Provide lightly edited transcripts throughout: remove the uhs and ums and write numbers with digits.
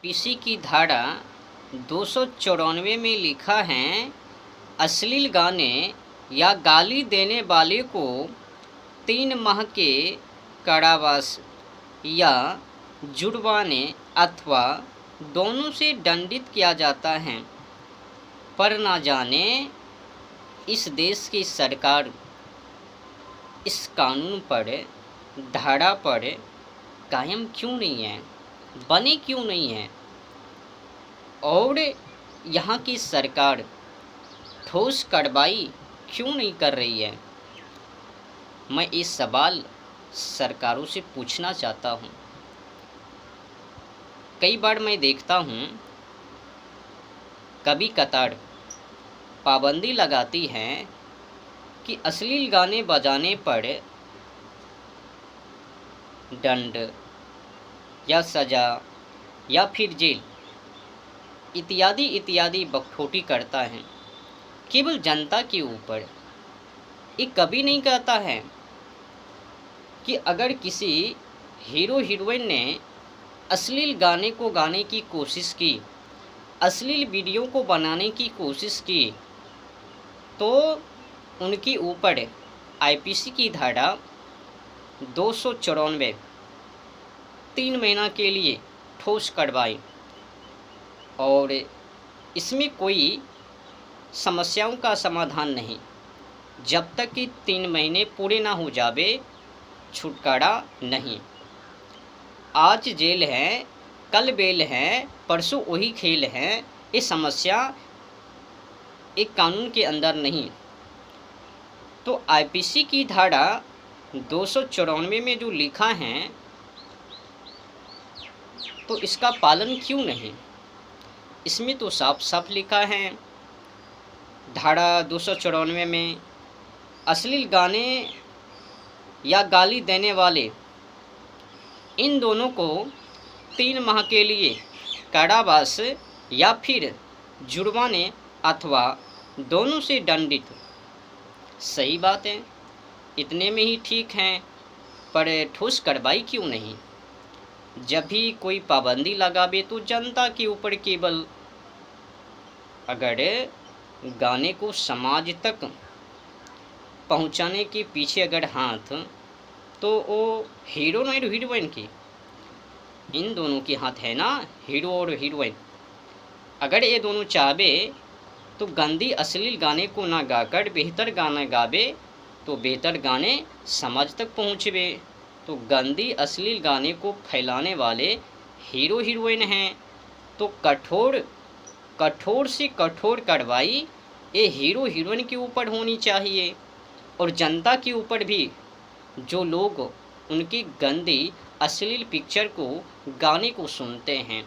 PC की धारा 294 में लिखा है, अश्लील गाने या गाली देने वाले को 3 माह के कारावास या जुर्माने अथवा दोनों से दंडित किया जाता है। पर ना जाने इस देश की सरकार इस कानून पर, धारा पर कायम क्यों नहीं है, बने क्यों नहीं है, और यहाँ की सरकार ठोस कार्रवाई क्यों नहीं कर रही है। मैं ये सवाल सरकारों से पूछना चाहता हूँ। कई बार मैं देखता हूँ कभी कतार पाबंदी लगाती हैं कि अश्लील गाने बजाने पर दंड या सज़ा या फिर जेल इत्यादि इत्यादि बखौटी करता है केवल जनता के ऊपर। ये कभी नहीं कहता है कि अगर किसी हीरो हीरोइन ने अश्लील गाने को गाने की कोशिश की, अश्लील वीडियो को बनाने की कोशिश की, तो उनके ऊपर आईपीसी की धारा 294 3 महीना के लिए ठोस कार्रवाई, और इसमें कोई समस्याओं का समाधान नहीं। जब तक कि 3 महीने पूरे ना हो जावे छुटकारा नहीं। आज जेल है, कल बेल है, परसों वही खेल है। ये समस्या एक कानून के अंदर नहीं। तो आईपीसी की धारा 294 में जो लिखा है तो इसका पालन क्यों नहीं। इसमें तो साफ साफ लिखा है धारा 294 में, अश्लील गाने या गाली देने वाले इन दोनों को 3 माह के लिए कारावास या फिर जुर्माने अथवा दोनों से दंडित। सही बात है, इतने में ही ठीक है, पर ठोस कार्रवाई क्यों नहीं। जब भी कोई पाबंदी लगावे तो जनता के ऊपर केवल, अगर गाने को समाज तक पहुंचाने के पीछे अगर हाथ, तो वो हीरो और हीरोइन की, इन दोनों के हाथ है ना, हीरो और हीरोइन। अगर ये दोनों चाहे तो गंदी अश्लील गाने को ना गाकर बेहतर गाना गावे तो बेहतर गाने समाज तक पहुँचवे। तो गंदी अश्लील गाने को फैलाने वाले हीरो हीरोइन हैं, तो कठोर से कठोर कार्रवाई ये हीरो हीरोइन के ऊपर होनी चाहिए, और जनता के ऊपर भी, जो लोग उनकी गंदी अश्लील पिक्चर को, गाने को सुनते हैं।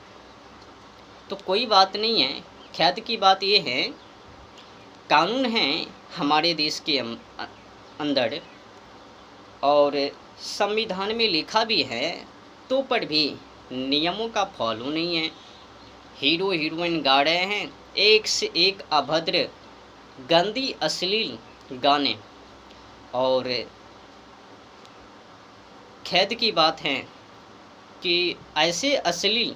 तो कोई बात नहीं है। ख्यात की बात ये है, कानून है हमारे देश के अंदर और संविधान में लिखा भी है, तो पर भी नियमों का फॉलो नहीं है। हीरो हीरोइन गा रहे हैं एक से एक अभद्र गंदी अश्लील गाने, और खेद की बात है कि ऐसे अश्लील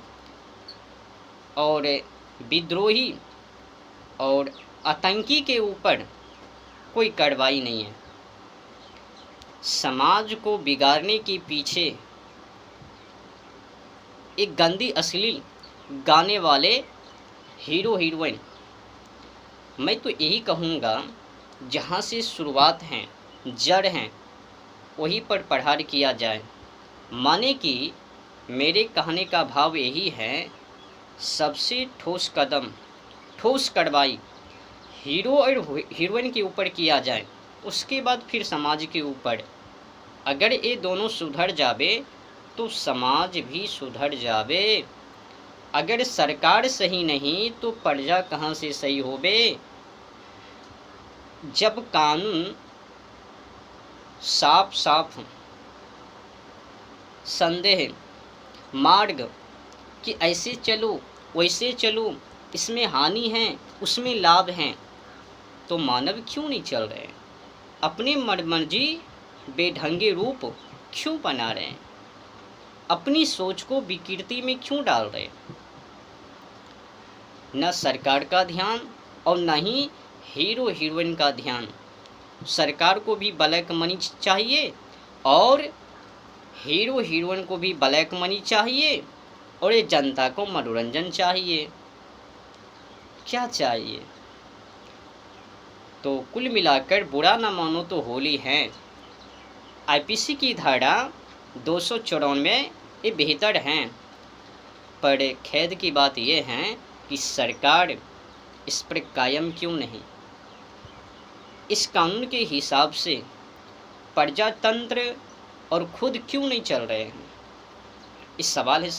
और विद्रोही और आतंकी के ऊपर कोई कार्रवाई नहीं है। समाज को बिगाड़ने के पीछे एक गंदी अश्लील गाने वाले हीरो हीरोइन, मैं तो यही कहूँगा, जहाँ से शुरुआत है, जड़ हैं, वहीं पर प्रहार किया जाए। माने कि मेरे कहने का भाव यही है, सबसे ठोस कदम, ठोस कार्रवाई हीरो और हीरोइन के ऊपर किया जाए, उसके बाद फिर समाज के ऊपर। अगर ये दोनों सुधर जावे तो समाज भी सुधर जावे। अगर सरकार सही नहीं तो प्रजा कहाँ से सही होवे। जब कानून साफ साफ संदेह मार्ग कि ऐसे चलो वैसे चलो, इसमें हानि है उसमें लाभ है, तो मानव क्यों नहीं चल रहे। अपने मनमर्जी बेढंगे रूप क्यों बना रहे हैं, अपनी सोच को विकृति में क्यों डाल रहे हैं। न सरकार का ध्यान और न ही हीरो हीरोइन का ध्यान। सरकार को भी ब्लैक मनी चाहिए और हीरो हीरोइन को भी ब्लैक मनी चाहिए और ये जनता को मनोरंजन चाहिए। क्या चाहिए? तो कुल मिलाकर बुरा ना मानो तो होली है। आईपीसी की धारा 294 ये बेहतर हैं, पर खेद की बात यह है कि सरकार इस पर कायम क्यों नहीं। इस कानून के हिसाब से प्रजातंत्र और खुद क्यों नहीं चल रहे हैं? इस सवाल है